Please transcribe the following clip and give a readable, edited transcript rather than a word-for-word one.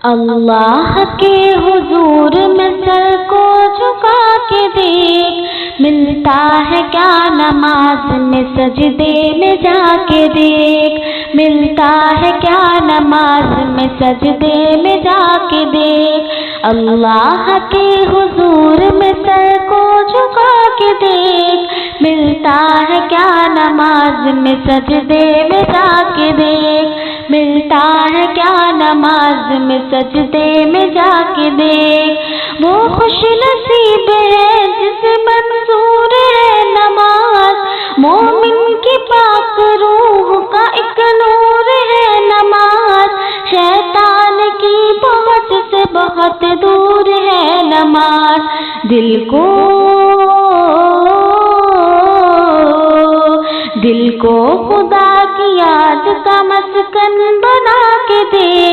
اللہ کے حضور میں سر کو جھکا کے دیکھ، ملتا ہے کیا نماز میں سجدے میں جا کے دیکھ، ملتا ہے کیا نماز میں سجدے میں جا کے دیکھ۔ اللہ کے حضور میں سر کو جھکا کے دیکھ، ملتا ہے کیا نماز میں سجدے میں جا کے دیکھ، ملتا ہے کیا نماز میں سجدے میں جا کے دیکھ۔ وہ خوش نصیب ہے جس منظور ہے نماز، مومن کی پاک روح کا ایک نور ہے نماز، شیطان کی پہنچ سے بہت دور ہے نماز۔ دل کو خدا کی یاد کا مسکن بنا کے دے۔